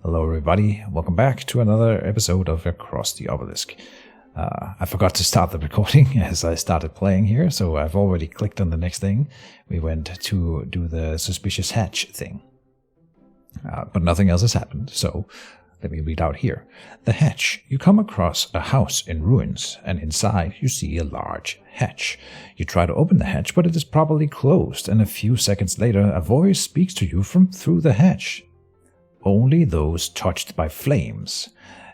Hello everybody, welcome back to another episode of Across the Obelisk. I forgot to start the recording as I started playing here, so I've already clicked on the next thing. We went to do the suspicious hatch thing. But nothing else has happened, so let me read out here. The hatch. You come across a house in ruins, and inside you see a large hatch. You try to open the hatch, but it is properly closed, and a few seconds later a voice speaks to you from through the hatch. Only those touched by flames.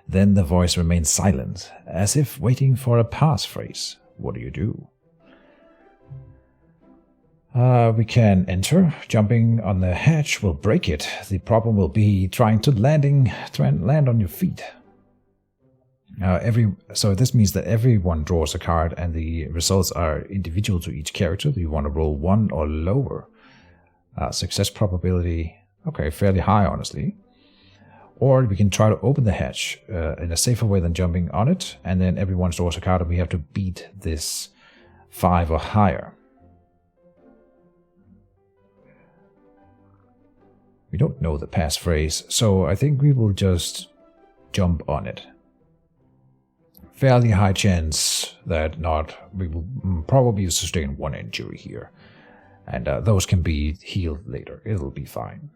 Then the voice remains silent, as if waiting for a passphrase. What do? We can enter. Jumping on the hatch will break it. The problem will be trying to land on your feet. So this means that everyone draws a card and the results are individual to each character. You want to roll 1 or lower. Success probability, okay, fairly high honestly. Or we can try to open the hatch in a safer way than jumping on it, and then everyone draws a card and we have to beat this 5 or higher. We don't know the passphrase, so I think we will just jump on it. Fairly high chance that we will probably sustain 1 injury here. And those can be healed later. It'll be fine.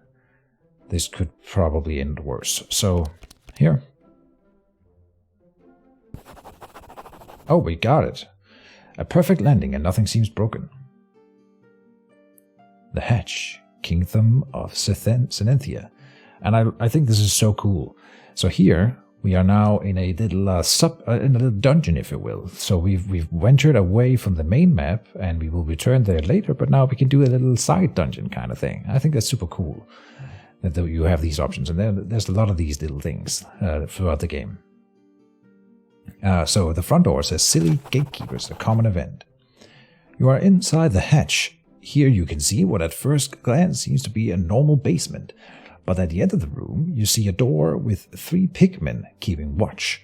This could probably end worse. So, here. Oh, we got it. A perfect landing and nothing seems broken. The hatch. Kingdom of Senenthia. And I think this is so cool. So here we are now in a little dungeon, if you will. So we've ventured away from the main map, and we will return there later. But now we can do a little side dungeon kind of thing. I think that's super cool that you have these options, and there's a lot of these little things throughout the game. So the front door says "Silly Gatekeepers," a common event. You are inside the hatch. Here you can see what at first glance seems to be a normal basement, but at the end of the room you see a door with 3 pigmen keeping watch.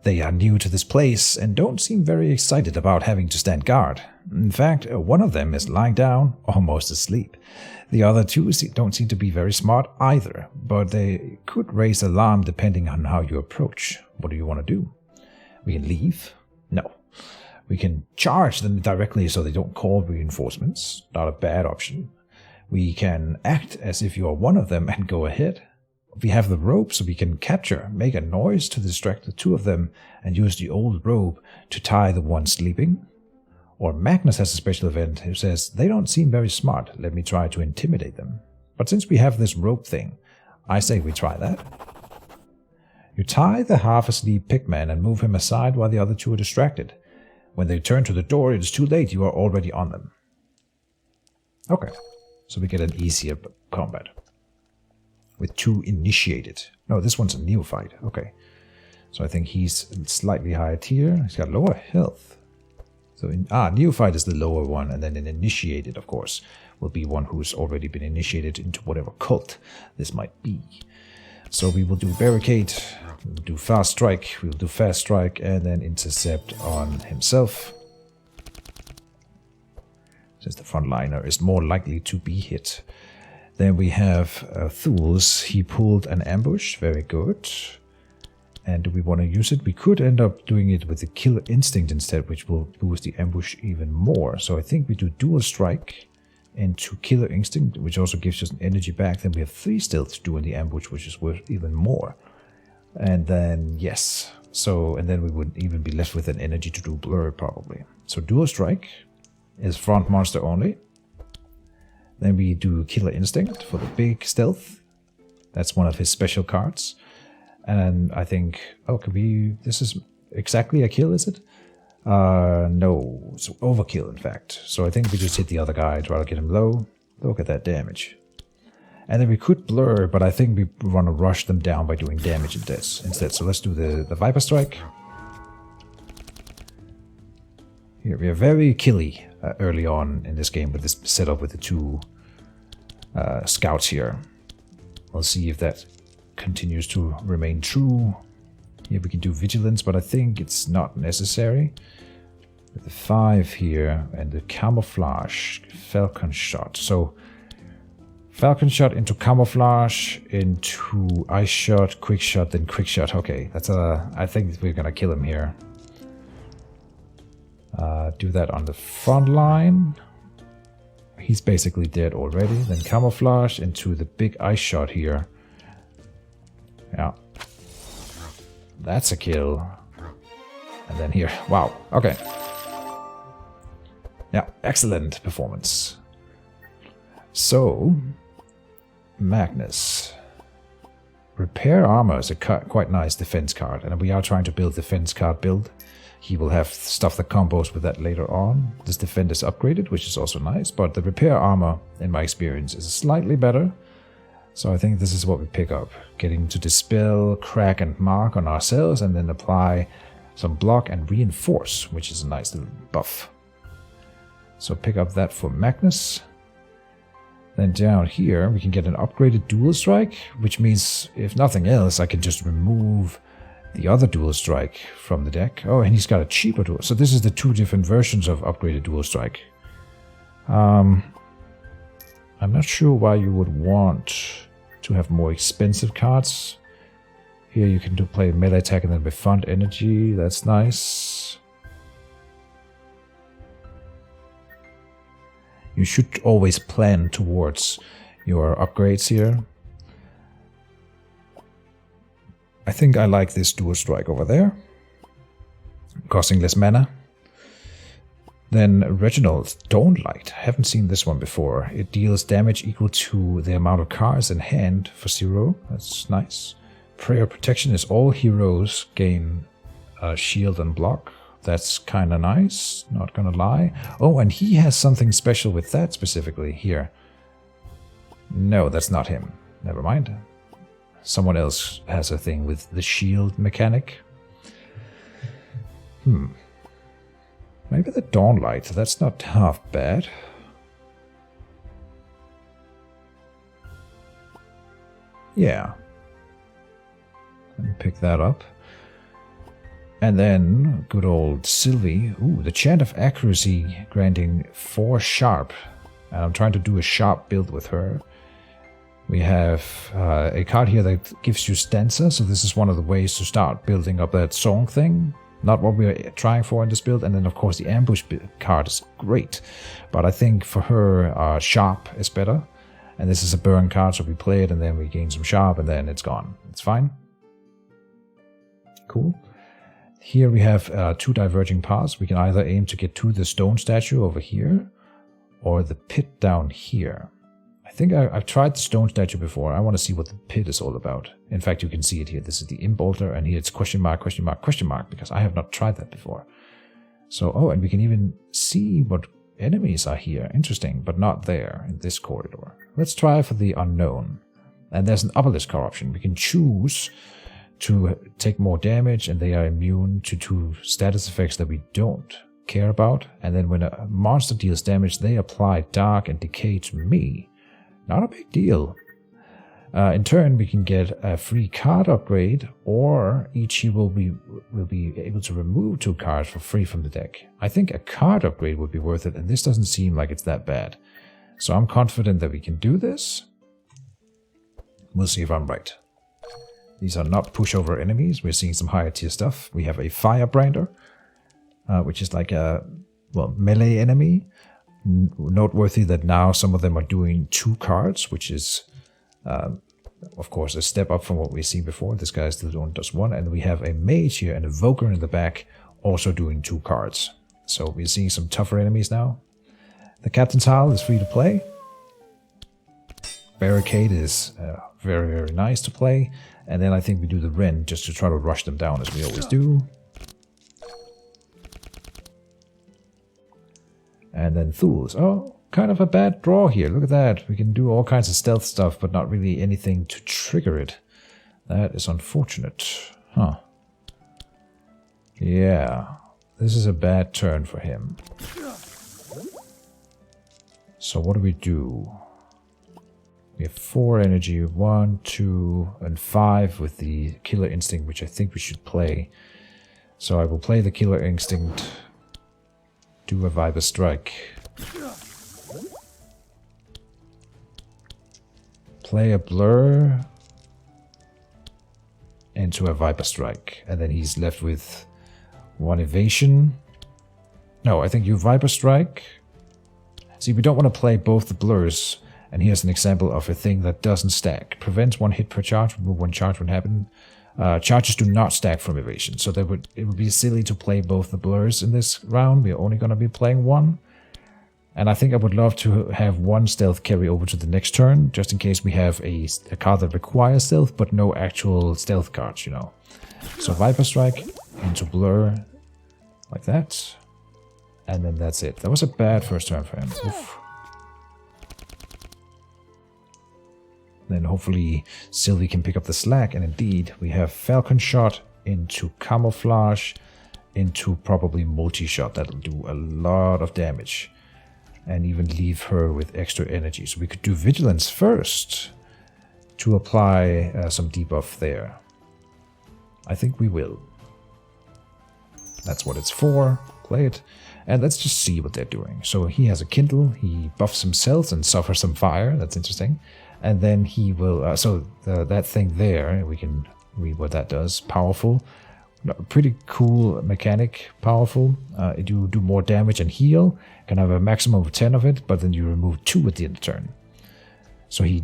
They are new to this place and don't seem very excited about having to stand guard. In fact, one of them is lying down, almost asleep. The other 2 don't seem to be very smart either, but they could raise alarm depending on how you approach. What do you want to do? We can leave? No. We can charge them directly so they don't call reinforcements. Not a bad option. We can act as if you are one of them and go ahead. We have the rope so we can make a noise to distract the 2 of them and use the old rope to tie the one sleeping. Or Magnus has a special event who says, they don't seem very smart, let me try to intimidate them. But since we have this rope thing, I say we try that. You tie the half-asleep pigman and move him aside while the other 2 are distracted. When they turn to the door, it is too late, you are already on them. Okay, so we get an easier combat. With 2 initiated. No, this one's a neophyte. Okay. So I think he's slightly higher tier. He's got lower health. So neophyte is the lower one, and then an initiated, of course, will be one who's already been initiated into whatever cult this might be. So we will do barricade, we'll do fast strike, and then intercept on himself. Since the frontliner is more likely to be hit. Then we have Thules. He pulled an ambush. Very good. And do we want to use it? We could end up doing it with the killer instinct instead, which will boost the ambush even more. So I think we do dual strike into killer instinct, which also gives us an energy back. Then we have 3 stealth to do in the ambush, which is worth even more. And then, yes. So, and then we would even be left with an energy to do blur, probably. So dual strike is front monster only. Then we do Killer Instinct for the big stealth. That's one of his special cards. And I think, this is exactly a kill, is it? No, it's overkill in fact. So I think we just hit the other guy, try to get him low. Look at that damage. And then we could blur, but I think we want to rush them down by doing damage instead. So let's do the Viper Strike. Here, we are very killy early on in this game with this setup with the 2 scouts here. We'll see if that continues to remain true. Here we can do vigilance, but I think it's not necessary. With the 5 here and the camouflage, falcon shot. So Falcon shot into camouflage, into ice shot, quick shot, then quick shot. Okay, that's I think we're gonna kill him here. Do that on the front line. He's basically dead already. Then camouflage into the big ice shot here. Yeah. That's a kill. And then here. Wow. Okay. Yeah, excellent performance. So, Magnus. Repair armor is a quite nice defense card, and we are trying to build defense card build. He will have stuff that combos with that later on. This defend is upgraded, which is also nice, but the repair armor, in my experience, is slightly better. So I think this is what we pick up. Getting to dispel, crack, and mark on ourselves, and then apply some block and reinforce, which is a nice little buff. So pick up that for Magnus. Then down here, we can get an upgraded dual strike, which means, if nothing else, I can just remove the other dual strike from the deck. Oh, and he's got a cheaper dual. So this is the two different versions of upgraded dual strike. I'm not sure why you would want to have more expensive cards. Here you can play melee attack and then refund energy. That's nice. You should always plan towards your upgrades here. I think I like this dual strike over there, costing less mana. Then Reginald's Dawnlight. Haven't seen this one before. It deals damage equal to the amount of cards in hand for 0. That's nice. Prayer Protection is all heroes gain shield and block. That's kind of nice, not gonna lie. Oh, and he has something special with that specifically here. No, that's not him. Never mind. Someone else has a thing with the shield mechanic. Maybe the Dawnlight, that's not half bad. Yeah. Let me pick that up. And then, good old Sylvie. Ooh, the Chant of Accuracy granting 4 sharp. And I'm trying to do a sharp build with her. We have a card here that gives you stanza, so this is one of the ways to start building up that song thing. Not what we're trying for in this build. And then, of course, the ambush card is great. But I think for her, sharp is better. And this is a burn card, so we play it and then we gain some sharp and then it's gone. It's fine. Cool. Here we have 2 diverging paths. We can either aim to get to the stone statue over here, or the pit down here. I think I've tried the stone statue before. I want to see what the pit is all about. In fact, you can see it here. This is the imp altar, and here it's question mark, question mark, question mark, because I have not tried that before. So, oh, and we can even see what enemies are here. Interesting, but not there in this corridor. Let's try for the unknown. And there's an Obelisk corruption. We can choose to take more damage, and they are immune to 2 status effects that we don't care about. And then when a monster deals damage, they apply dark and decay to me. Not a big deal. In turn, we can get a free card upgrade, or each hero will be able to remove 2 cards for free from the deck. I think a card upgrade would be worth it, and this doesn't seem like it's that bad. So I'm confident that we can do this. We'll see if I'm right. These are not pushover enemies. We're seeing some higher tier stuff. We have a Firebrander, which is like a, well, melee enemy. Noteworthy that now some of them are doing 2 cards, which is, of course, a step up from what we've seen before. This guy still only does 1. And we have a mage here and a Evoker in the back also doing 2 cards. So we're seeing some tougher enemies now. The Captain's Howl is free to play. Barricade is very, very nice to play. And then I think we do the Ren just to try to rush them down as we always do. And then Thools. Oh, kind of a bad draw here. Look at that. We can do all kinds of stealth stuff, but not really anything to trigger it. That is unfortunate. Huh. Yeah. This is a bad turn for him. So what do? We have 4 energy, 1, 2, and 5 with the Killer Instinct, which I think we should play. So I will play the Killer Instinct, do a Viper Strike. play a blur into a Viper Strike, and then he's left with 1 evasion. No, I think you Viper Strike. See, we don't want to play both the blurs, and here's an example of a thing that doesn't stack. Prevents 1 hit per charge, remove 1 charge when happen. Charges do not stack from evasion, so it would be silly to play both the blurs in this round. We're only going to be playing 1. And I think I would love to have 1 stealth carry over to the next turn, just in case we have a card that requires stealth, but no actual stealth cards, you know. So Viper Strike into blur, like that. And then that's it. That was a bad first turn for him. Oof. Then hopefully Sylvie can pick up the slack, and indeed we have Falcon Shot into Camouflage into probably Multi-Shot. That'll do a lot of damage. And even leave her with extra energy. So we could do Vigilance first to apply some debuff there. I think we will. That's what it's for. Play it. And let's just see what they're doing. So he has a Kindle. He buffs himself and suffers some fire. That's interesting. And then he will... that thing there, we can read what that does. Powerful. Pretty cool mechanic, powerful. You do more damage and heal. Can have a maximum of 10 of it, but then you remove 2 at the end of the turn. So he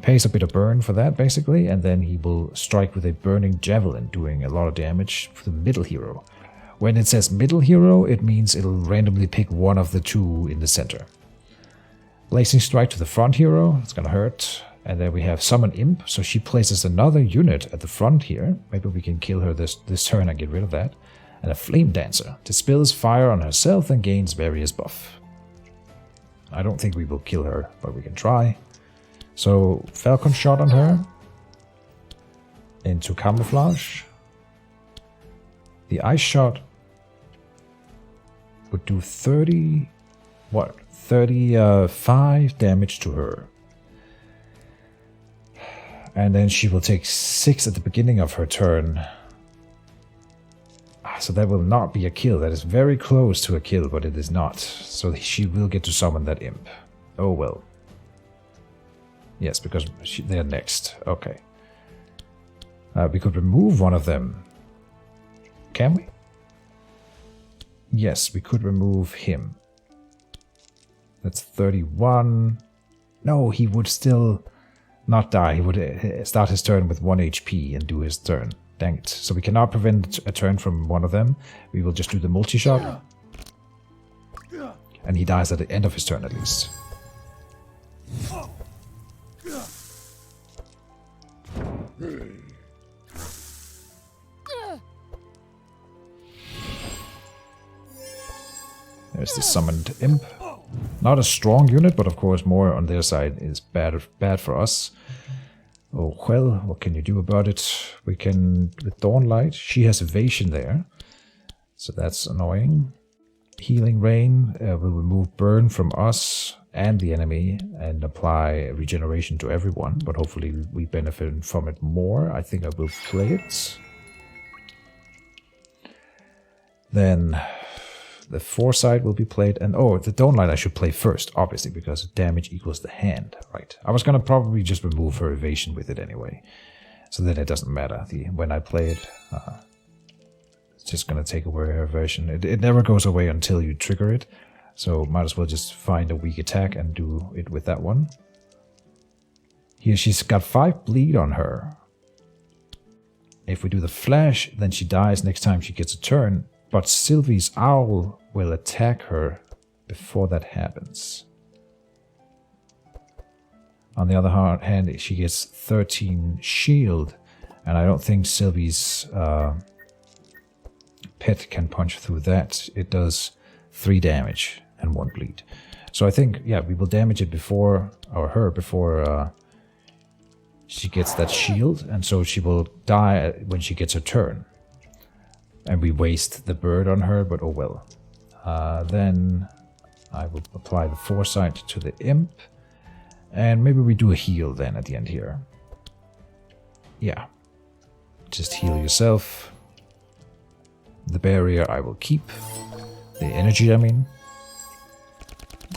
pays a bit of burn for that, basically, and then he will strike with a burning javelin, doing a lot of damage for the middle hero. When it says middle hero, it means it'll randomly pick one of the 2 in the center. Blazing strike to the front hero, it's gonna hurt. And then we have Summon Imp, so she places another unit at the front here. Maybe we can kill her this turn and get rid of that. And a Flame Dancer, dispels fire on herself and gains various buff. I don't think we will kill her, but we can try. So Falcon Shot on her. Into Camouflage. The Ice Shot would do 35 damage to her. And then she will take 6 at the beginning of her turn. So that will not be a kill. That is very close to a kill, but it is not. So she will get to summon that imp. Oh well. Yes, because they're next. Okay. We could remove one of them. Can we? Yes, we could remove him. That's 31. No, he would still not die. He would start his turn with 1 HP and do his turn. Dang it. So we cannot prevent a turn from one of them. We will just do the multi-shot. And he dies at the end of his turn at least. There's the summoned imp. Not a strong unit, but of course more on their side is bad for us. Oh well, what can you do about it? We can, with Dawnlight, she has evasion there. So that's annoying. Healing Rain will remove burn from us and the enemy and apply regeneration to everyone, but hopefully we benefit from it more. I think I will play it. Then the Foresight will be played, and oh, the Dawnlight I should play first, obviously, because damage equals the hand, right? I was gonna probably just remove her evasion with it anyway, so then it doesn't matter. When I play it, it's just gonna take away her evasion. It never goes away until you trigger it, so might as well just find a weak attack and do it with that one. Here she's got 5 bleed on her. If we do the flash, then she dies next time she gets a turn. But Sylvie's owl will attack her before that happens. On the other hand, she gets 13 shield, and I don't think Sylvie's pet can punch through that. It does 3 damage and 1 bleed. So I think, yeah, we will damage it before, or her before she gets that shield, and so she will die when she gets her turn. And we waste the bird on her, but oh well. Then I will apply the Foresight to the imp. And maybe we do a heal then at the end here. Yeah. Just heal yourself. The barrier I will keep. The energy, I mean.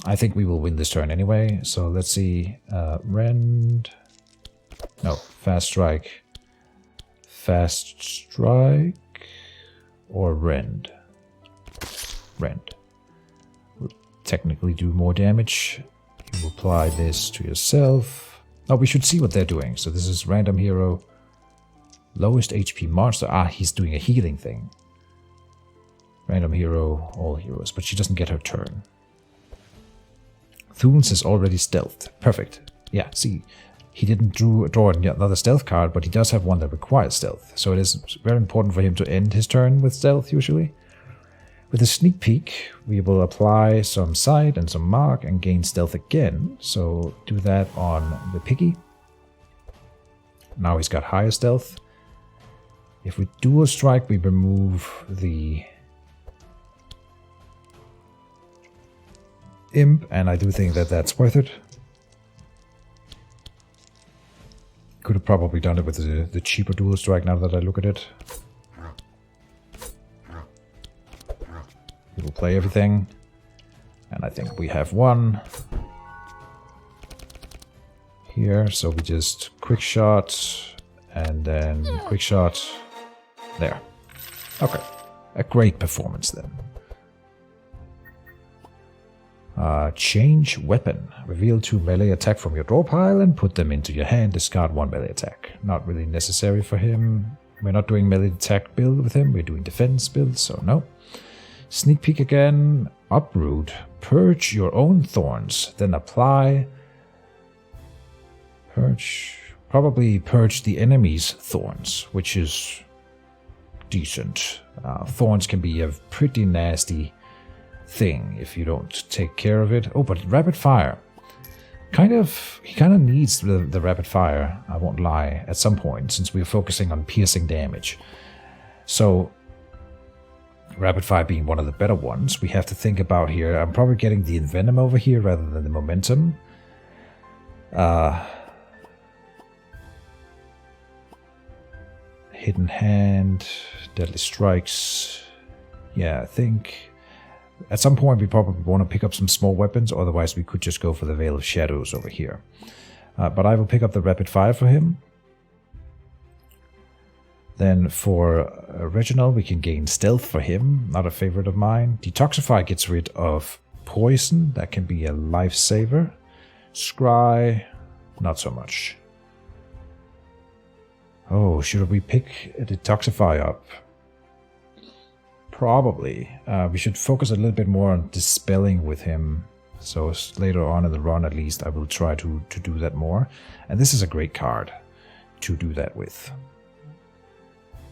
I think we will win this turn anyway. So let's see. Rend. No, fast strike. Fast strike. Or rend. Rend. Will technically do more damage. You apply this to yourself. Oh, we should see what they're doing. So this is random hero. Lowest HP monster. Ah, he's doing a healing thing. Random hero, all heroes. But she doesn't get her turn. Thunes is already stealthed. Perfect. Yeah, see. He didn't draw another stealth card, but he does have one that requires stealth. So it is very important for him to end his turn with stealth, usually. With a sneak peek, we will apply some sight and some mark and gain stealth again. So do that on the piggy. Now he's got higher stealth. If we dual strike, we remove the imp, and I do think that that's worth it. Could have probably done it with the cheaper dual strike now that I look at it. We will play everything. And I think we have one here. So we just quick shot and then quick shot. There. Okay. A great performance then. Change weapon. Reveal 2 melee attack from your draw pile and put them into your hand. Discard 1 melee attack. Not really necessary for him. We're not doing melee attack build with him. We're doing defense build, so no. Sneak peek again. Uproot. Purge your own thorns. Then apply. Purge. Probably purge the enemy's thorns, which is decent. Thorns can be a pretty nasty thing if you don't take care of it. Oh, but rapid fire. He kind of needs the rapid fire, I won't lie, at some point, since we're focusing on piercing damage. So, rapid fire being one of the better ones, we have to think about here. I'm probably getting the envenom over here rather than the momentum. Hidden hand, deadly strikes. Yeah, I think at some point we probably want to pick up some small weapons, otherwise we could just go for the Veil of Shadows over here. But I will pick up the rapid fire for him. Then for Reginald we can gain stealth for him, not a favorite of mine. Detoxify gets rid of poison, that can be a lifesaver. Scry, not so much. Oh, should we pick a Detoxify up? Probably. We should focus a little bit more on dispelling with him. So later on in the run, at least, I will try to do that more. And this is a great card to do that with.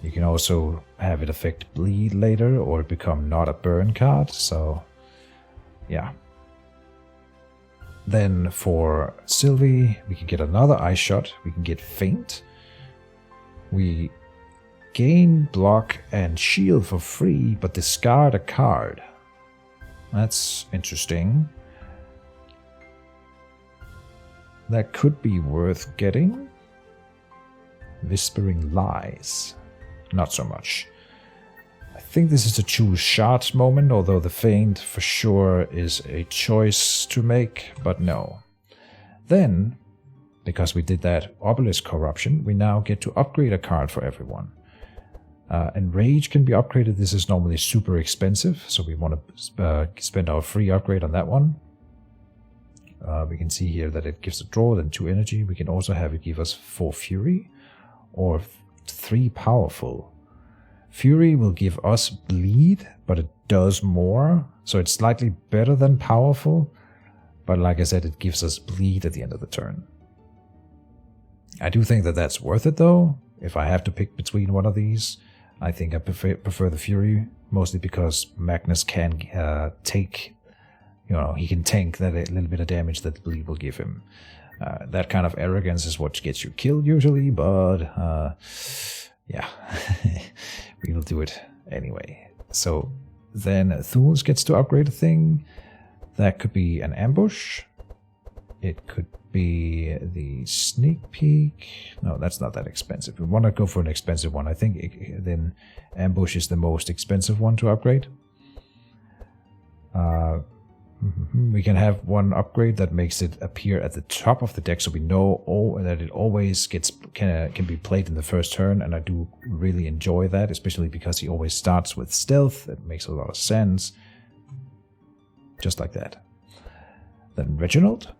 You can also have it affect bleed later, or become not a burn card. So, yeah. Then for Sylvie, we can get another Ice Shot. We can get Faint. We gain block and shield for free, but discard a card. That's interesting. That could be worth getting. Whispering Lies. Not so much. I think this is a choose shots moment, although the feint for sure is a choice to make, but no. Then, because we did that Obelisk Corruption, we now get to upgrade a card for everyone. And Rage can be upgraded. This is normally super expensive, so we want to spend our free upgrade on that one. We can see here that it gives a draw, then 2 energy. We can also have it give us 4 Fury, or 3 Powerful. Fury will give us bleed, but it does more, so it's slightly better than Powerful. But like I said, it gives us bleed at the end of the turn. I do think that that's worth it though. If I have to pick between one of these, I think I prefer the Fury, mostly because Magnus can take, he can tank that a little bit of damage that the bleed will give him. That kind of arrogance is what gets you killed usually, but yeah, we will do it anyway. So then Thules gets to upgrade a thing. That could be an ambush. It could be the sneak peek. No, that's not that expensive. We want to go for an expensive one. I think then ambush is the most expensive one to upgrade. We can have one upgrade that makes it appear at the top of the deck, so we know that it always can be played in the first turn, and I do really enjoy that, especially because he always starts with stealth. It makes a lot of sense. Just like that. Then Reginald.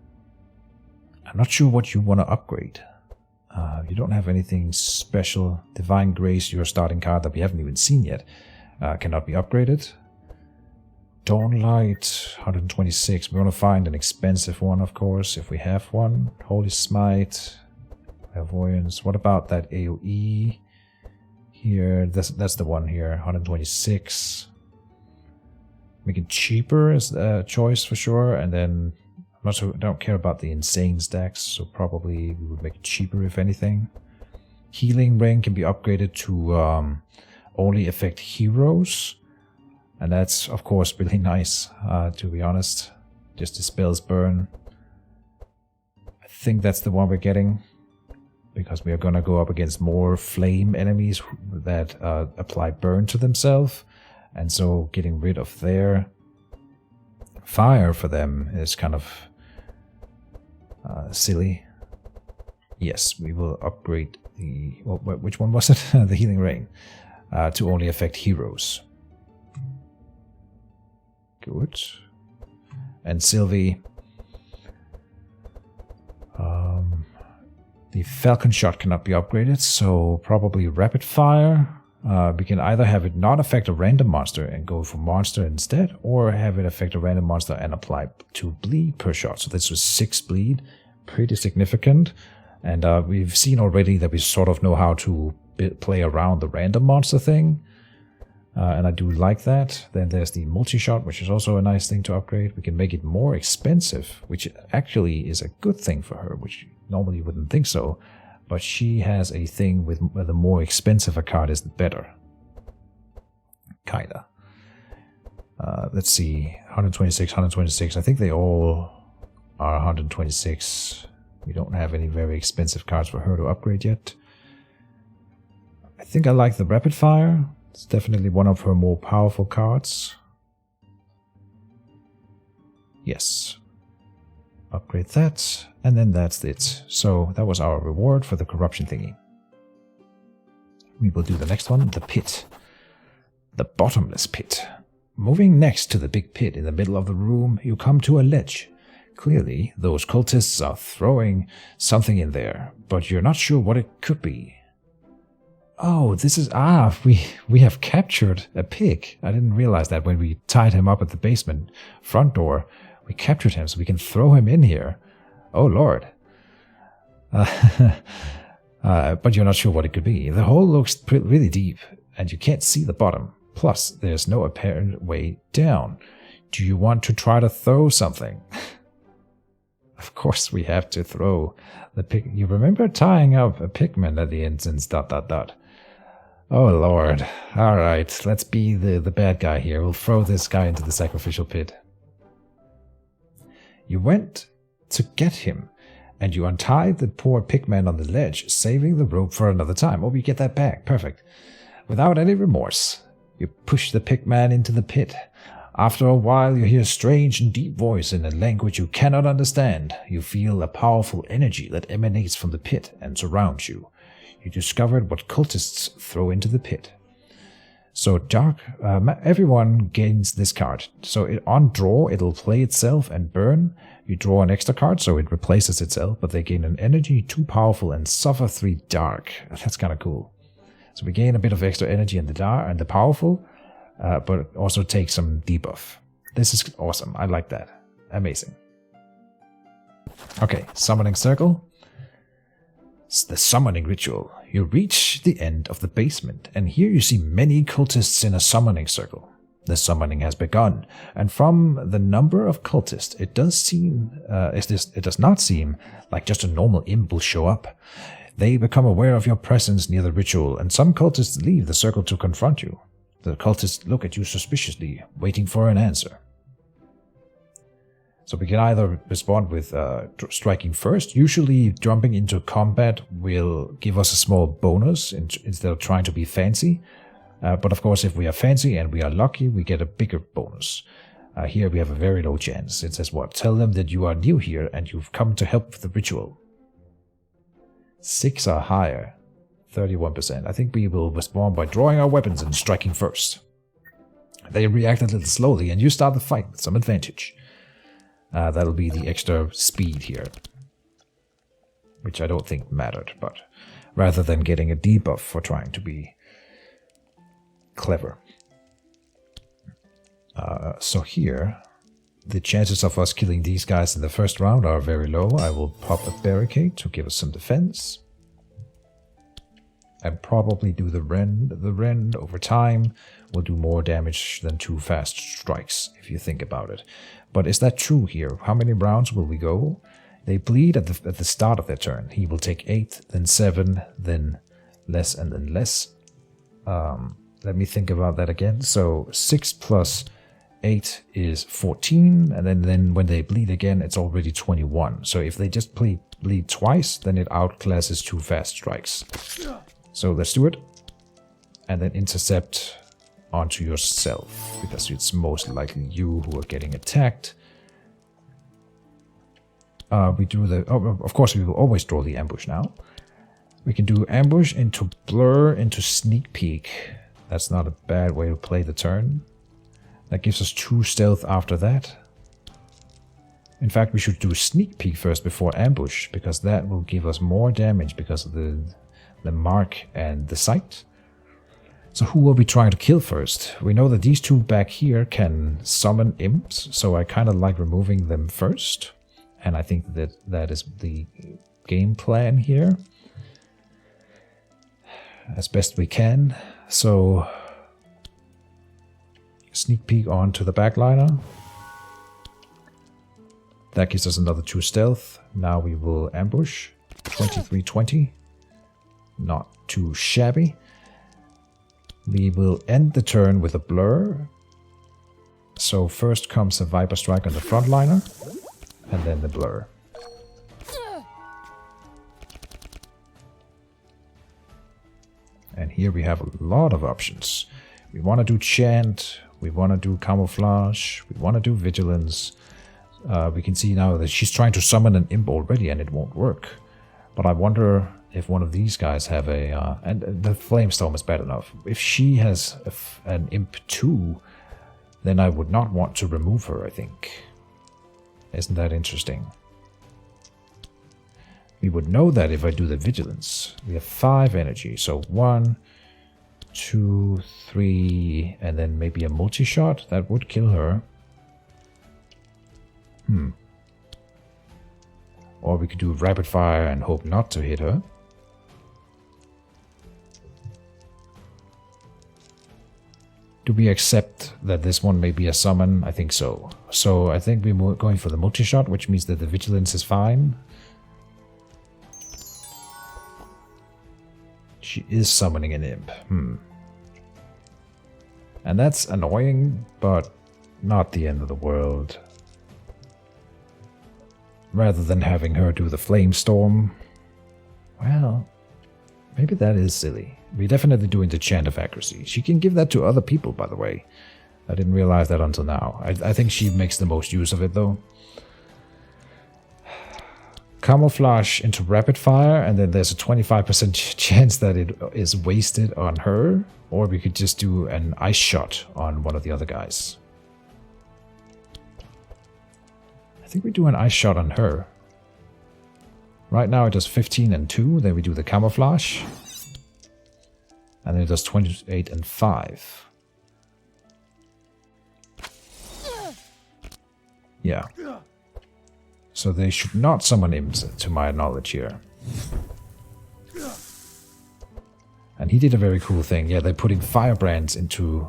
I'm not sure what you want to upgrade. You don't have anything special. Divine Grace, your starting card that we haven't even seen yet, cannot be upgraded. Dawnlight, 126. We want to find an expensive one, of course, if we have one. Holy Smite, Clairvoyance. What about that AoE here? That's the one here, 126. Make it cheaper is a choice for sure, and then I don't care about the insane stacks, so probably we would make it cheaper if anything. Healing Ring can be upgraded to only affect heroes. And that's, of course, really nice, to be honest. Just dispels burn. I think that's the one we're getting, because we are going to go up against more flame enemies that apply burn to themselves. And so getting rid of their fire for them is kind of silly. Yes, we will upgrade the... which one was it? The Healing Rain. To only affect heroes. Good. And Sylvie. The Falcon Shot cannot be upgraded, so probably Rapid Fire. We can either have it not affect a random monster and go for monster instead, or have it affect a random monster and apply 2 bleed per shot. So this was 6 bleed, pretty significant. And we've seen already that we sort of know how to play around the random monster thing. And I do like that. Then there's the multi-shot, which is also a nice thing to upgrade. We can make it more expensive, which actually is a good thing for her, which normally you wouldn't think so. But she has a thing with the more expensive a card is, the better. Kinda. Let's see. 126, 126. I think they all are 126. We don't have any very expensive cards for her to upgrade yet. I think I like the Rapid Fire. It's definitely one of her more powerful cards. Yes. Upgrade that, and then that's it. So that was our reward for the corruption thingy. We will do the next one, the pit. The bottomless pit. Moving next to the big pit in the middle of the room, you come to a ledge. Clearly, those cultists are throwing something in there, but you're not sure what it could be. Oh, this is... we have captured a pig. I didn't realize that when we tied him up at the basement front door. We captured him so we can throw him in here. Oh, Lord. But you're not sure what it could be. The hole looks really deep, and you can't see the bottom. Plus, there's no apparent way down. Do you want to try to throw something? Of course we have to throw the pig. You remember tying up a pigman at the entrance, ... Oh, Lord. All right, let's be the bad guy here. We'll throw this guy into the sacrificial pit. You went to get him, and you untied the poor pigman on the ledge, saving the rope for another time. Oh, we get that back. Perfect. Without any remorse, you push the pigman into the pit. After a while, you hear a strange and deep voice in a language you cannot understand. You feel a powerful energy that emanates from the pit and surrounds you. You discovered what cultists throw into the pit. So everyone gains this card. So on draw, it'll play itself and burn. You draw an extra card, so it replaces itself, but they gain an energy too powerful and suffer 3 dark. That's kind of cool. So we gain a bit of extra energy in the dark and the powerful, but also take some debuff. This is awesome. I like that. Amazing. Okay, summoning circle. The summoning ritual. You reach the end of the basement, and here you see many cultists in a summoning circle. The summoning has begun, and from the number of cultists, it does not seem like just a normal imp will show up. They become aware of your presence near the ritual, and some cultists leave the circle to confront you. The cultists look at you suspiciously, waiting for an answer. So we can either respond with striking first. Usually jumping into combat will give us a small bonus instead of trying to be fancy. But of course, if we are fancy and we are lucky, we get a bigger bonus. Here we have a very low chance. It says what? Tell them that you are new here and you've come to help with the ritual. 6 are higher. 31%. I think we will respond by drawing our weapons and striking first. They react a little slowly and you start the fight with some advantage. That'll be the extra speed here. Which I don't think mattered, but rather than getting a debuff for trying to be clever. So here, the chances of us killing these guys in the first round are very low. I will pop a barricade to give us some defense. And probably do the rend. The rend over time will do more damage than 2 fast strikes, if you think about it. But is that true here? How many rounds will we go? They bleed at the start of their turn. He will take 8, then 7, then less, and then less. Let me think about that again. So 6 plus 8 is 14, and then when they bleed again, it's already 21. So if they just bleed twice, then it outclasses 2 fast strikes. So let's do it. And then intercept onto yourself, because it's most likely you who are getting attacked. We do the... Oh, of course, we will always draw the ambush now. We can do ambush into blur into sneak peek. That's not a bad way to play the turn. That gives us 2 stealth after that. In fact, we should do sneak peek first before ambush, because that will give us more damage because of the mark and the sight. So who are we trying to kill first? We know that these 2 back here can summon imps, so I kind of like removing them first. And I think that is the game plan here. As best we can. So sneak peek onto the backliner. That gives us another 2 stealth. Now we will ambush. 23-20. Not too shabby. We will end the turn with a blur. So first comes a Viper Strike on the frontliner. And then the blur. And here we have a lot of options. We want to do chant, we want to do camouflage, we want to do vigilance. We can see now that she's trying to summon an imp already and it won't work. But I wonder if one of these guys have a... and the Flamestorm is bad enough. If she has an imp too, then I would not want to remove her, I think. Isn't that interesting? We would know that if I do the vigilance. We have 5 energy, so 1, 2, 3, and then maybe a multi-shot. That would kill her. Or we could do rapid fire and hope not to hit her. Do we accept that this one may be a summon? I think so. So I think we're going for the multi-shot, which means that the vigilance is fine. She is summoning an imp. And that's annoying, but not the end of the world. Rather than having her do the Flamestorm, well, maybe that is silly. We're definitely doing the Chant of Accuracy. She can give that to other people, by the way. I didn't realize that until now. I think she makes the most use of it, though. Camouflage into Rapid Fire, and then there's a 25% chance that it is wasted on her. Or we could just do an Ice Shot on one of the other guys. I think we do an Ice Shot on her. Right now it does 15 and 2, then we do the Camouflage. And then it does 28 and 5. Yeah. So they should not summon imps, to my knowledge here. And he did a very cool thing. Yeah, they're putting firebrands into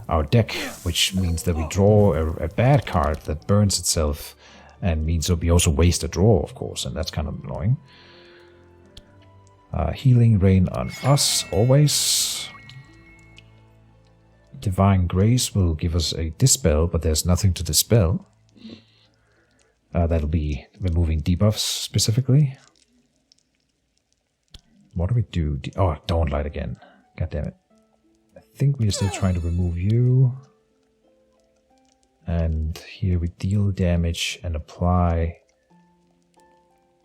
our deck, which means that we draw a bad card that burns itself, and means that we also waste a draw, of course, and that's kind of annoying. Healing Rain on us, always. Divine Grace will give us a Dispel, but there's nothing to dispel. That'll be removing debuffs, specifically. What do we do? Oh, Don't Light again. God damn it. I think we're still trying to remove you. And here we deal damage and apply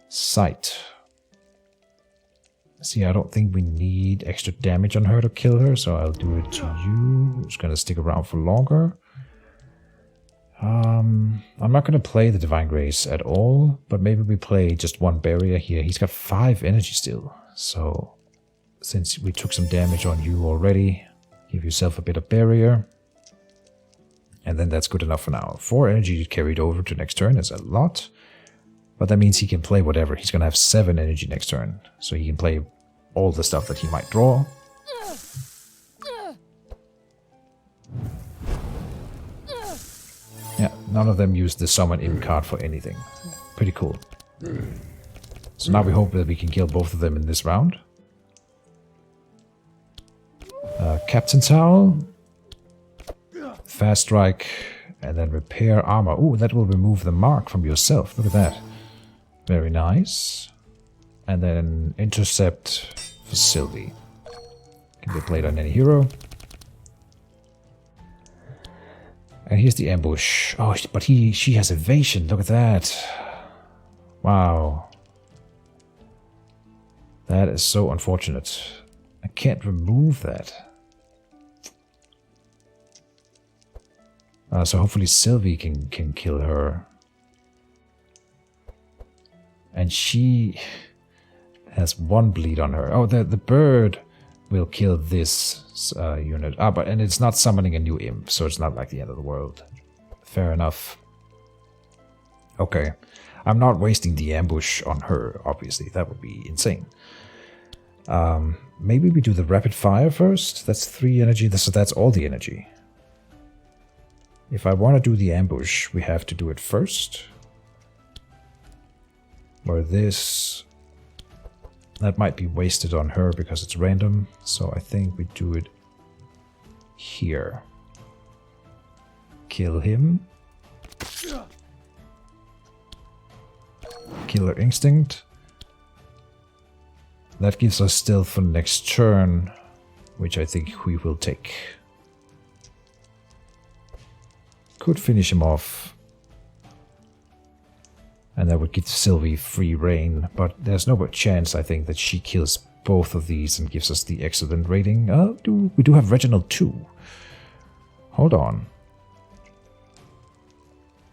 sight. See, I don't think we need extra damage on her to kill her, so I'll do it to you. Who's gonna stick around for longer. I'm not gonna play the Divine Grace at all, but maybe we play just one barrier here. He's got 5 energy still, so since we took some damage on you already, give yourself a bit of barrier. And then that's good enough for now. 4 energy carried over to next turn is a lot. But that means he can play whatever. He's going to have 7 energy next turn. So he can play all the stuff that he might draw. Yeah, none of them use the summon imp card for anything. Pretty cool. So now we hope that we can kill both of them in this round. Captain's Howl. Fast Strike. And then Repair Armor. Ooh, that will remove the mark from yourself. Look at that. Very nice. And then Intercept for Sylvie. Can be played on any hero. And here's the ambush. Oh, but she has evasion. Look at that. Wow. That is so unfortunate. I can't remove that. So hopefully Sylvie can kill her. And she has 1 bleed on her. Oh, the bird will kill this unit. And it's not summoning a new imp, so it's not like the end of the world. Fair enough. Okay. I'm not wasting the ambush on her, obviously. That would be insane. Maybe we do the rapid fire first. That's 3 energy. So that's all the energy. If I want to do the ambush, we have to do it first. Or this... That might be wasted on her because it's random. So I think we do it here. Kill him. Killer Instinct. That gives us stealth for next turn, which I think we will take. Could finish him off. And that would give Sylvie free reign, but there's no chance, I think, that she kills both of these and gives us the excellent rating. We do have Reginald too. Hold on.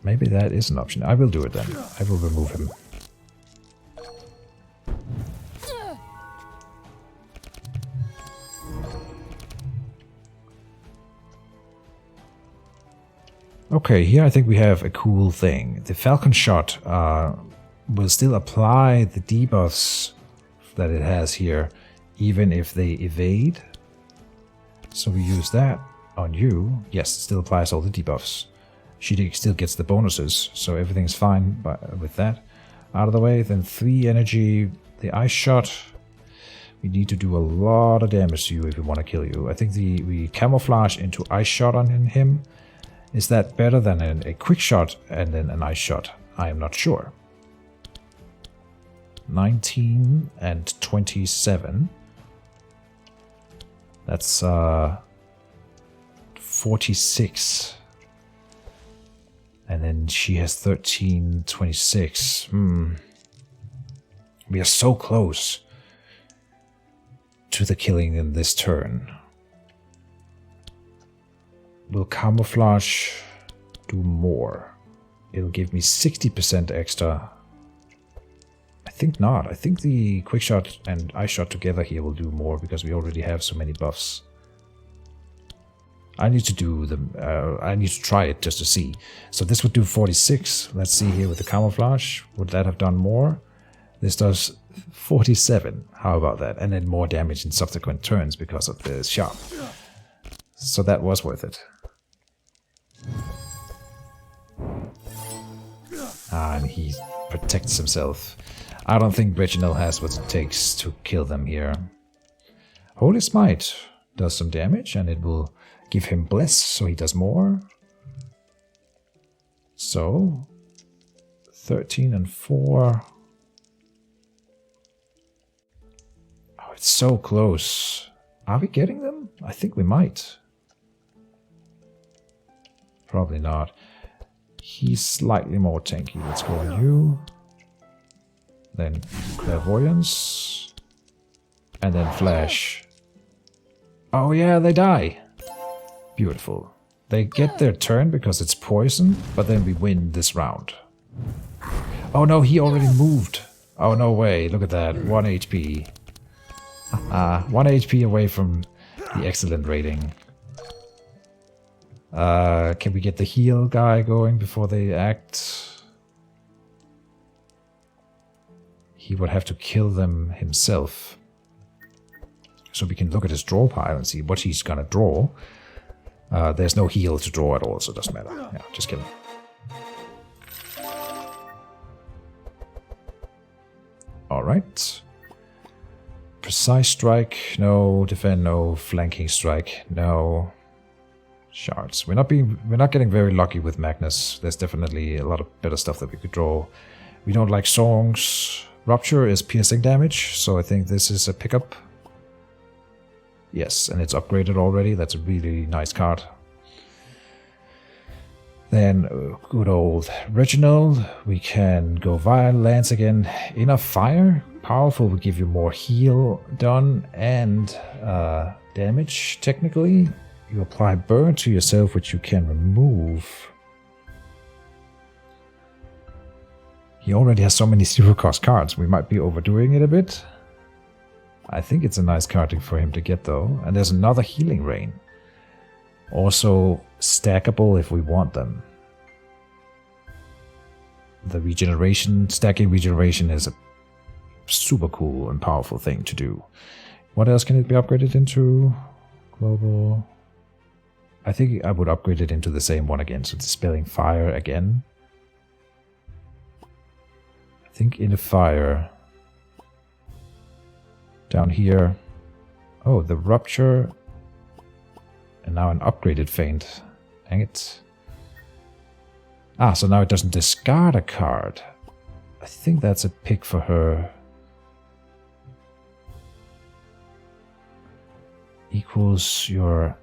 Maybe that is an option. I will do it then. I will remove him. Okay, here I think we have a cool thing. The Falcon Shot will still apply the debuffs that it has here, even if they evade. So we use that on you. Yes, it still applies all the debuffs. She still gets the bonuses, so everything's fine with that. Out of the way, then 3 energy. The Ice Shot. We need to do a lot of damage to you if we want to kill you. I think we camouflage into Ice Shot on him. Is that better than a quick shot and then an ice shot? I am not sure. 19 and 27. That's 46. And then she has 13, 26. We are so close to the killing in this turn. Will camouflage do more? It'll give me 60% extra. I think not. I think the quick shot and ice shot together here will do more because we already have so many buffs. I need to do them. I need to try it just to see. So this would do 46. Let's see here with the camouflage. Would that have done more? This does 47. How about that? And then more damage in subsequent turns because of the shot. So that was worth it. And he protects himself. I don't think Reginald has what it takes to kill them here. Holy Smite does some damage and it will give him Bless, so he does more. So 13 and 4. Oh, it's so close. Are we getting them? I think we might. Probably not. He's slightly more tanky. Let's go on you. Then clairvoyance. And then flash. Oh yeah, they die. Beautiful. They get their turn because it's poison, but then we win this round. Oh no, he already moved. Oh no way, look at that. 1 HP. 1 HP away from the excellent rating. Can we get the heal guy going before they act? He would have to kill them himself. So we can look at his draw pile and see what he's gonna draw. There's no heal to draw at all, so it doesn't matter. Yeah, just kill him. Alright. Precise strike, no. Defend, no. Flanking strike, no. Shards. We're not getting very lucky with Magnus. There's definitely a lot of better stuff that we could draw. We don't like songs. Rupture is piercing damage, so I think this is a pickup. Yes, and it's upgraded already. That's a really nice card. Then good old Reginald. We can go Violence again. Inner Fire. Powerful will give you more heal done and damage, technically. You apply burn to yourself, which you can remove. He already has so many zero-cost cards. We might be overdoing it a bit. I think it's a nice card for him to get, though. And there's another Healing Rain. Also stackable if we want them. The regeneration, stacking regeneration is a super cool and powerful thing to do. What else can it be upgraded into? Global. I think I would upgrade it into the same one again. So Dispelling Fire again. I think in the fire. Down here. Oh, the Rupture. And now an upgraded Feint. Dang it. Ah, so now it doesn't discard a card. I think that's a pick for her. Equals your...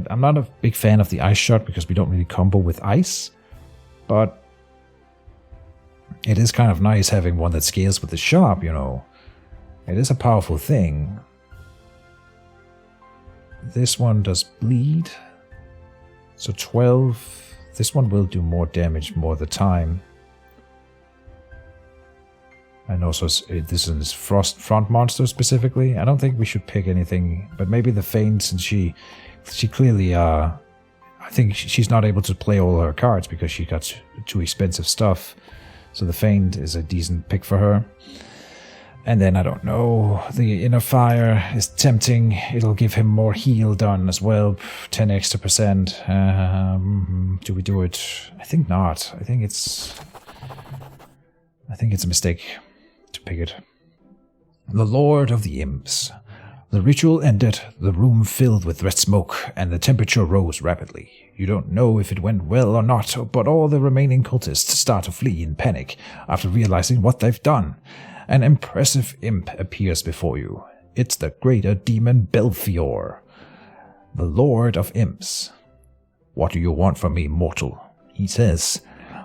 I'm not a big fan of the Ice Shot because we don't really combo with ice. But it is kind of nice having one that scales with the sharp, you know. It is a powerful thing. This one does bleed. So 12. This one will do more damage more of the time. And also this is front monster specifically. I don't think we should pick anything, but maybe the Feint, since she clearly I think she's not able to play all her cards because she got too expensive stuff. So the Feint is a decent pick for her. And then, I don't know, the Inner Fire is tempting. It'll give him more heal done as well, 10 extra percent. Do we do it? I think not. I think it's a mistake to pick it. The Lord of the Imps. The ritual ended, the room filled with red smoke, and the temperature rose rapidly. You don't know if it went well or not, but all the remaining cultists start to flee in panic after realizing what they've done. An impressive imp appears before you. It's the greater demon Belfior, the Lord of Imps. What do you want from me, mortal? He says.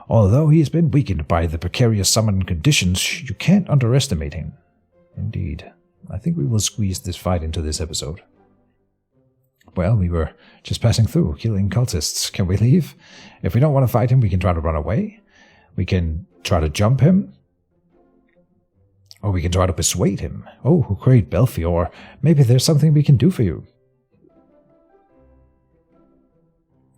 Although he has been weakened by the precarious summon conditions, you can't underestimate him. Indeed. I think we will squeeze this fight into this episode. Well, we were just passing through, killing cultists. Can we leave? If we don't want to fight him, we can try to run away. We can try to jump him. Or we can try to persuade him. Oh, great Belfior. Maybe there's something we can do for you.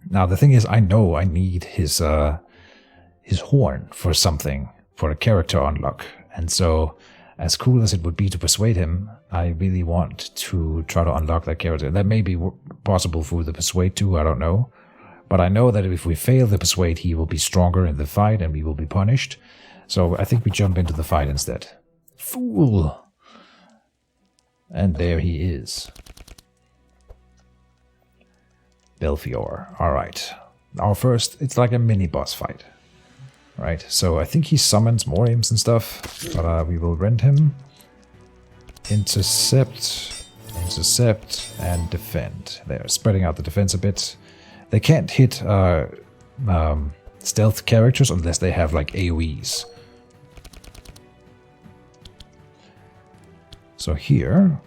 Now, the thing is, I know I need his horn for something, for a character unlock. And so, as cool as it would be to persuade him, I really want to try to unlock that character. That may be possible for the persuade too, I don't know. But I know that if we fail the persuade, he will be stronger in the fight and we will be punished. So I think we jump into the fight instead. Fool! And there he is. Belfior. Alright. Our first, it's like a mini boss fight. Right, so I think he summons more imps and stuff, but we will rend him. Intercept, and defend. They're spreading out the defense a bit. They can't hit stealth characters unless they have like AoEs. So here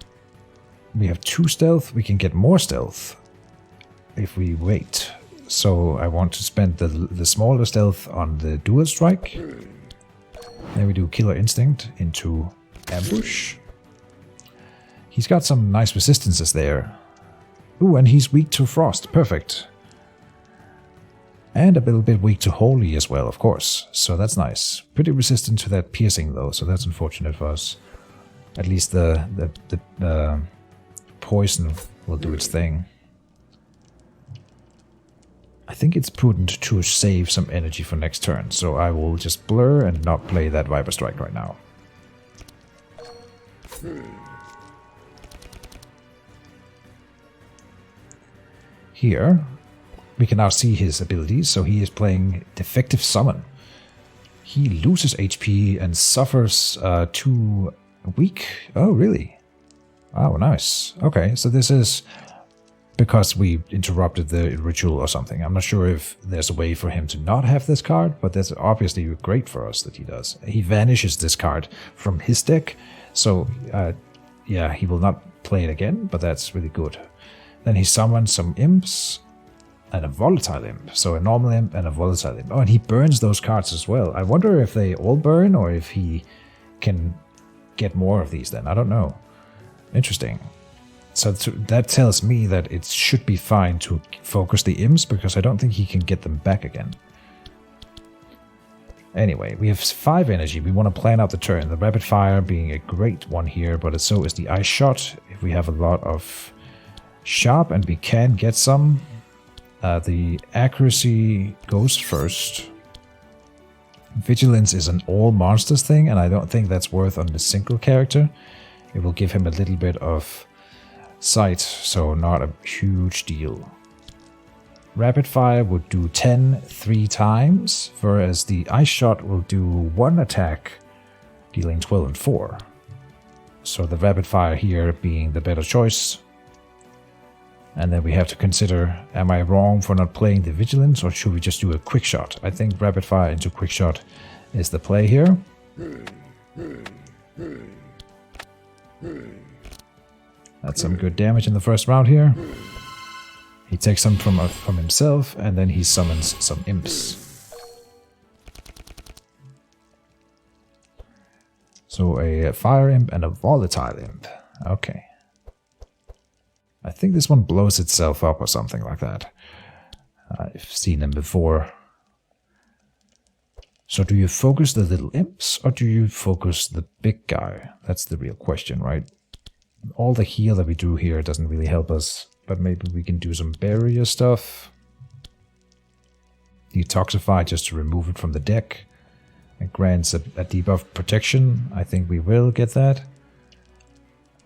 we have 2 stealth. We can get more stealth if we wait. So I want to spend the smaller stealth on the dual strike. Then we do killer instinct into ambush. He's got some nice resistances there. Ooh, and he's weak to frost. Perfect. And a little bit weak to holy as well, of course. So that's nice. Pretty resistant to that piercing though, so that's unfortunate for us. At least the poison will do its thing. I think it's prudent to save some energy for next turn, so I will just blur and not play that Viper Strike right now. Here, we can now see his abilities, so he is playing Defective Summon. He loses HP and suffers 2 weak. Oh, really? Oh, nice. Okay, so this is because we interrupted the ritual or something. I'm not sure if there's a way for him to not have this card, but that's obviously great for us that he does. He vanishes this card from his deck, so yeah, he will not play it again, but that's really good. Then he summons some imps and a volatile imp. So a normal imp and a volatile imp. Oh, and he burns those cards as well. I wonder if they all burn or if he can get more of these then. I don't know. Interesting. So that tells me that it should be fine to focus the imps because I don't think he can get them back again. Anyway, we have 5 energy. We want to plan out the turn. The rapid fire being a great one here, but so is the ice shot. If we have a lot of sharp, and we can get some. The accuracy goes first. Vigilance is an all monsters thing, and I don't think that's worth on the single character. It will give him a little bit of sight, so not a huge deal. Rapid fire would do 10 3 times, whereas the ice shot will do 1 attack, dealing 12 and 4. So the rapid fire here being the better choice. And then we have to consider, am I wrong for not playing the vigilance, or should we just do a quick shot? I think rapid fire into quick shot is the play here. That's some good damage in the first round here. He takes some from himself, and then he summons some imps. So a fire imp and a volatile imp. Okay. I think this one blows itself up or something like that. I've seen them before. So do you focus the little imps or do you focus the big guy? That's the real question, right? All the heal that we do here doesn't really help us, but maybe we can do some barrier stuff. Detoxify just to remove it from the deck. It grants a debuff protection. I think we will get that.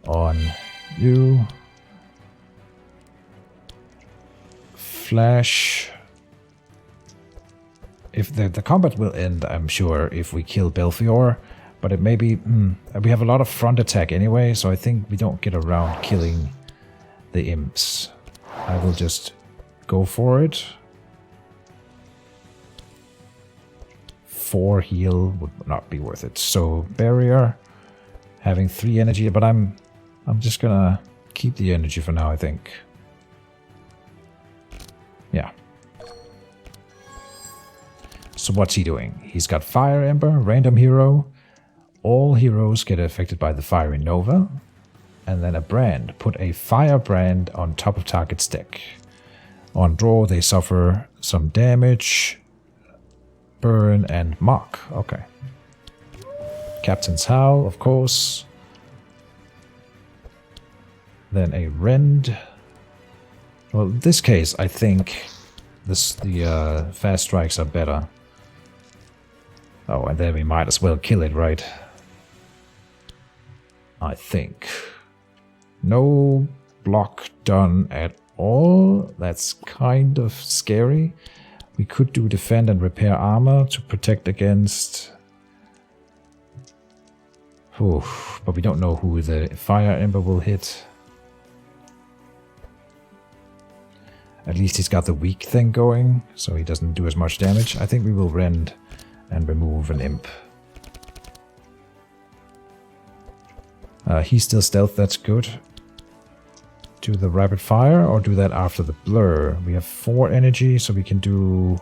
On you. Flash. If the combat will end, I'm sure, if we kill Belfior, but it may be... we have a lot of front attack anyway, so I think we don't get around killing the imps. I will just go for it. 4 heal would not be worth it. So barrier, having 3 energy, but I'm just gonna keep the energy for now, I think. Yeah. So what's he doing? He's got Fire Ember, random hero. All heroes get affected by the Fiery Nova. And then a brand. Put a fire brand on top of target's deck. On draw, they suffer some damage. Burn and mock. Okay. Captain's Howl, of course. Then a rend. Well, in this case, I think the fast strikes are better. Oh, and then we might as well kill it, right? I think. No block done at all. That's kind of scary. We could do defend and repair armor to protect against... Oof, but we don't know who the Fire Ember will hit. At least he's got the weak thing going, so he doesn't do as much damage. I think we will rend and remove an imp. He's still stealth, that's good. Do the rapid fire or do that after the blur? We have 4 energy, so we can do...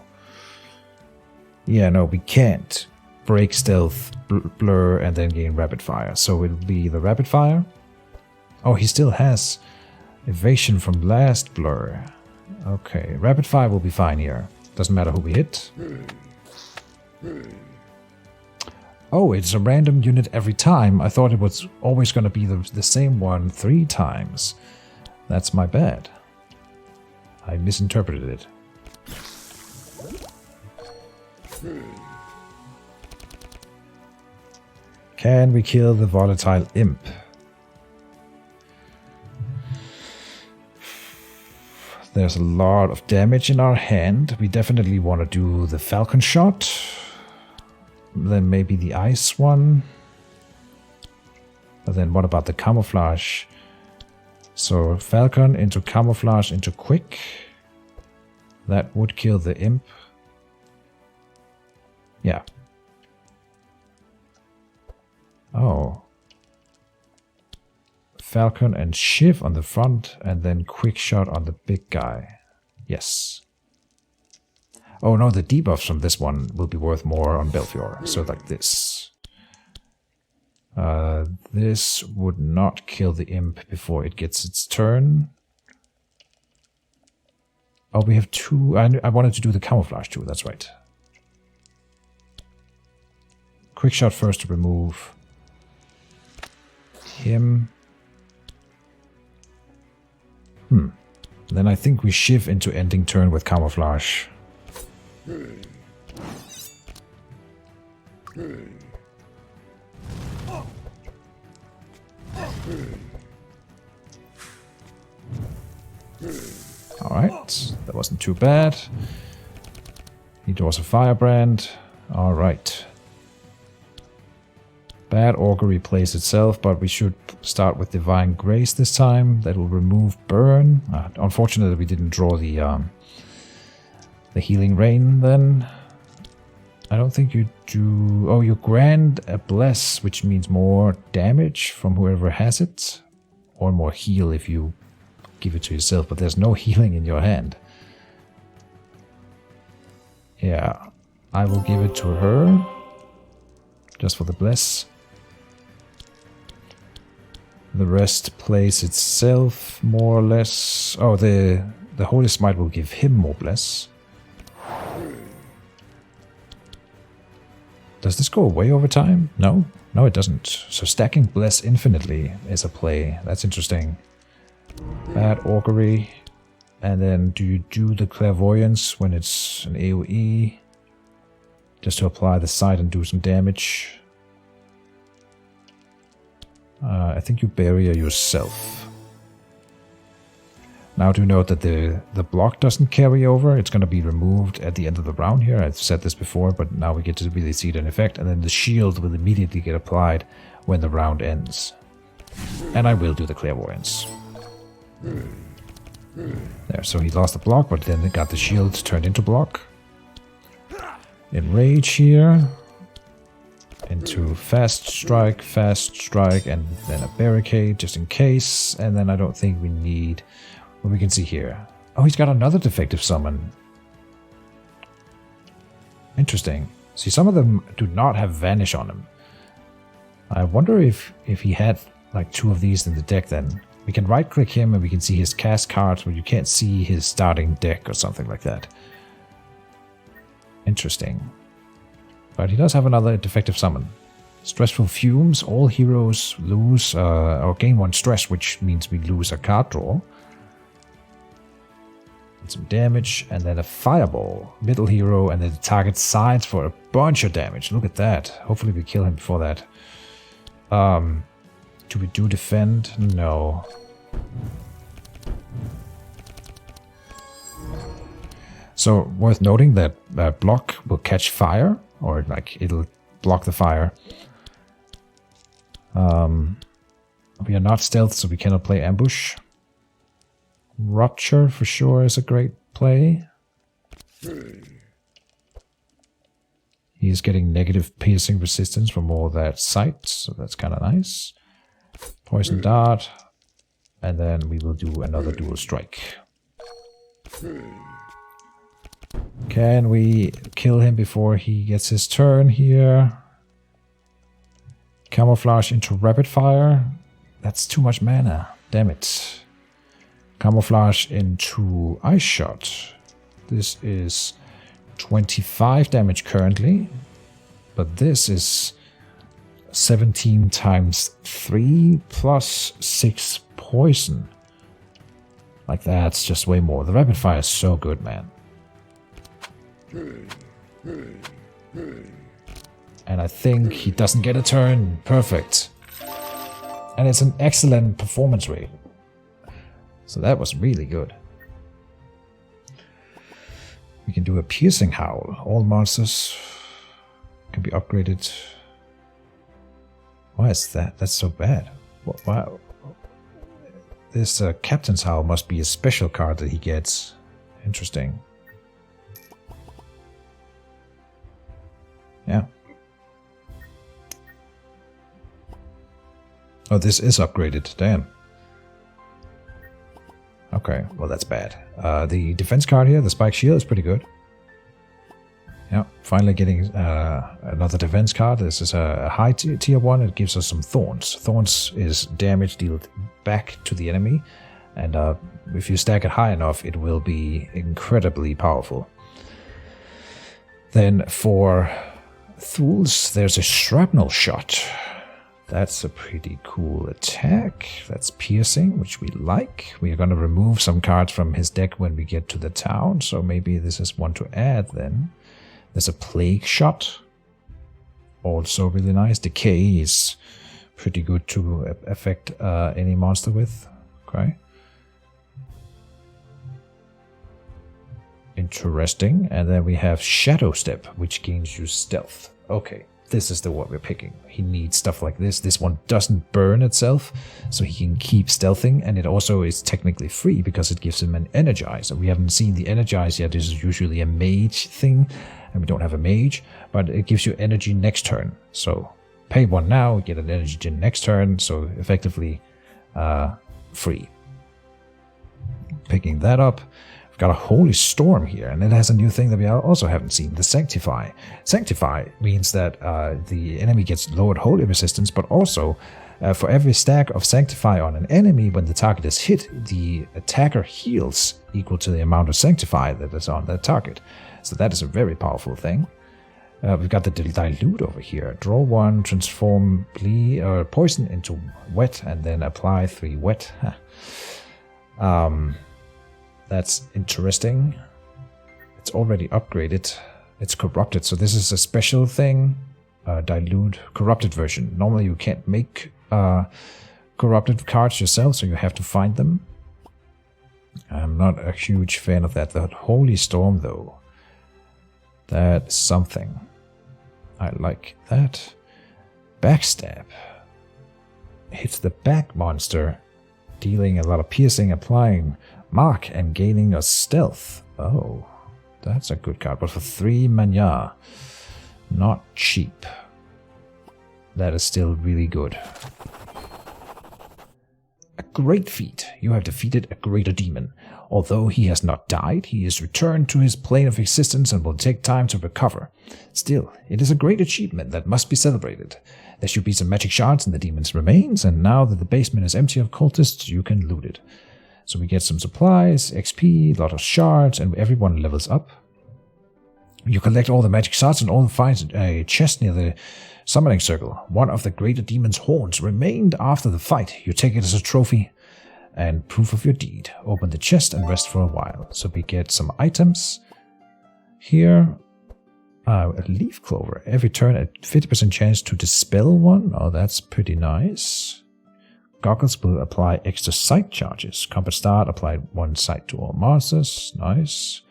Yeah, no, we can't break stealth, blur, and then gain rapid fire. So it'll be the rapid fire. Oh, he still has evasion from last blur. Okay, rapid fire will be fine here. Doesn't matter who we hit. Oh, it's a random unit every time. I thought it was always going to be the same one 3 times. That's my bad. I misinterpreted it. Can we kill the volatile imp? There's a lot of damage in our hand. We definitely want to do the falcon shot. Then maybe the ice one. But then what about the camouflage? So falcon into camouflage into quick. That would kill the imp. Yeah. Oh. Falcon and Shiv on the front, and then quick shot on the big guy. Yes. Oh no, the debuffs from this one will be worth more on Belfior. So like this. This would not kill the imp before it gets its turn. Oh, we have 2. I wanted to do the camouflage too, that's right. Quick shot first to remove him. Then I think we shift into ending turn with camouflage. Alright, that wasn't too bad. He draws a firebrand. Alright. Bad augury plays itself, but we should start with Divine Grace this time. That will remove burn. Unfortunately, we didn't draw the Healing Rain then. I don't think you do... Oh, you grant a Bless, which means more damage from whoever has it. Or more heal if you give it to yourself, but there's no healing in your hand. Yeah, I will give it to her. Just for the Bless. The rest plays itself, more or less. Oh, the Holy Smite will give him more Bless. Does this go away over time? No? No, it doesn't. So stacking Bless infinitely is a play. That's interesting. Bad augury. And then do you do the clairvoyance when it's an AoE? Just to apply the sight and do some damage. I think you bury her yourself. Now do note that the block doesn't carry over. It's going to be removed at the end of the round here. I've said this before, but now we get to really see it in effect. And then the shield will immediately get applied when the round ends. And I will do the clairvoyance. There, so he lost the block, but then it got the shield turned into block. Enrage here. Into fast strike, and then a barricade just in case. And then I don't think we need what we can see here. Oh, he's got another defective summon. Interesting. See, some of them do not have vanish on them. I wonder if he had like 2 of these in the deck then. We can right click him and we can see his cast cards, but you can't see his starting deck or something like that. Interesting. But he does have another defective summon. Stressful Fumes. All heroes lose or gain 1 stress, which means we lose a card draw. And some damage, and then a Fireball. Middle hero, and then the target sides for a bunch of damage. Look at that. Hopefully we kill him before that. Do we do defend? No. So, worth noting that block will catch fire. Or like it'll block the fire. We are not stealth, so we cannot play ambush. Rupture for sure is a great play. He's getting negative piercing resistance from all that sight, so that's kind of nice. Poison dart, and then we will do another dual strike. Can we kill him before he gets his turn here? Camouflage into rapid fire. That's too much mana. Damn it. Camouflage into ice shot. This is 25 damage currently, but this is 17 times 3 plus 6 poison. Like that's just way more. The rapid fire is so good, man. And I think he doesn't get a turn. Perfect. And it's an excellent performance rate. So that was really good. We can do a piercing howl. All monsters can be upgraded. Why is that? That's so bad. Why? This Captain's Howl must be a special card that he gets. Interesting. Yeah. Oh, this is upgraded. Damn. Okay, well that's bad. The defense card here, the Spike Shield, is pretty good. Yeah, finally getting another defense card. This is a high tier one. It gives us some Thorns. Thorns is damage dealt back to the enemy. And if you stack it high enough, it will be incredibly powerful. Then for Thools, there's a Shrapnel Shot. That's a pretty cool attack. That's piercing, which we like. We are going to remove some cards from his deck when we get to the town, so maybe this is one to add then. There's a Plague Shot. Also really nice. Decay is pretty good to affect any monster with. Okay. Interesting. And then we have Shadow Step, which gains you stealth. Okay. This is the one we're picking. He needs stuff like this. This one doesn't burn itself, so he can keep stealthing, and it also is technically free because it gives him an Energize. We haven't seen the Energize yet. This is usually a mage thing, and we don't have a mage, but it gives you energy next turn. So pay one now, get an energy gen next turn, so effectively free. Picking that up. We've got a Holy Storm here, and it has a new thing that we also haven't seen, the Sanctify. Sanctify means that the enemy gets lowered holy resistance, but also for every stack of Sanctify on an enemy, when the target is hit, the attacker heals equal to the amount of Sanctify that is on that target. So that is a very powerful thing. We've got the Dilute over here. Draw one, transform poison into wet, and then apply 3 wet. That's interesting. It's already upgraded. It's corrupted, so this is a special thing. Dilute corrupted version. Normally you can't make corrupted cards yourself, so you have to find them. I'm not a huge fan of that. The Holy Storm, though, that's something. I like that. Backstab. Hits the back monster, dealing a lot of piercing, applying mark, and gaining a stealth. Oh, that's a good card. But for 3 mana, not cheap. That is still really good. A great feat. You have defeated a greater demon. Although he has not died, he is returned to his plane of existence and will take time to recover. Still, it is a great achievement that must be celebrated. There should be some magic shards in the demon's remains, and now that the basement is empty of cultists, you can loot it. So we get some supplies, XP, a lot of shards, and everyone levels up. You collect all the magic shards and all find a chest near the summoning circle. One of the greater demon's horns remained after the fight. You take it as a trophy and proof of your deed. Open the chest and rest for a while. So we get some items here. A leaf clover. Every turn a 50% chance to dispel one. Oh, that's pretty nice. Goggles will apply extra sight charges. Combat start, apply 1 sight to all monsters. Nice.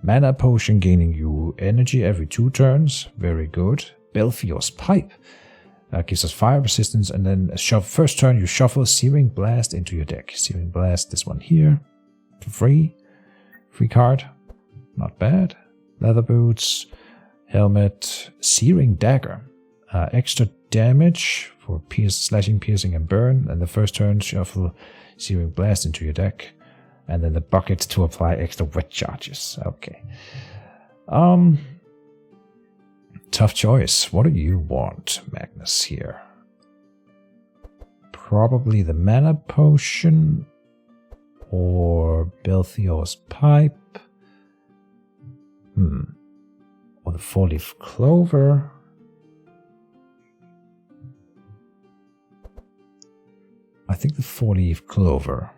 Mana potion gaining you energy every 2 turns. Very good. Belfior's Pipe. Gives us fire resistance, and then first turn you shuffle Searing Blast into your deck. Searing Blast, this one here. for free. Free card. Not bad. Leather boots. Helmet. Searing dagger. Extra damage for slashing, piercing, and burn. And the first turn, shuffle Searing Blast into your deck. And then the bucket to apply extra wet charges. Okay. Tough choice. What do you want, Magnus, here? Probably the mana potion. Or Belthior's pipe. Or the 4-leaf clover. I think the 4-leaf clover.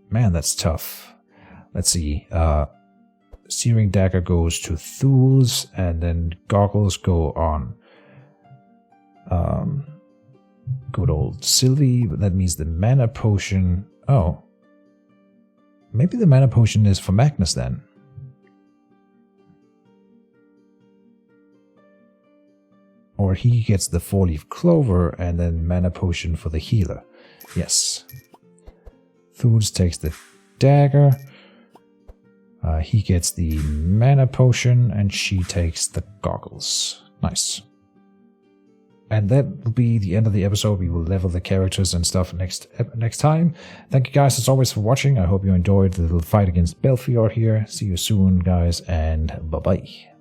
Man, that's tough. Let's see. Searing Dagger goes to Thools, and then Goggles go on good old Sylvie. That means the mana potion. Oh. Maybe the mana potion is for Magnus then. Or he gets the 4-leaf clover and then mana potion for the healer. Yes. Thools takes the dagger. He gets the mana potion and she takes the goggles. Nice. And that will be the end of the episode. We will level the characters and stuff next time. Thank you guys as always for watching. I hope you enjoyed the little fight against Belthior here. See you soon, guys, and bye-bye.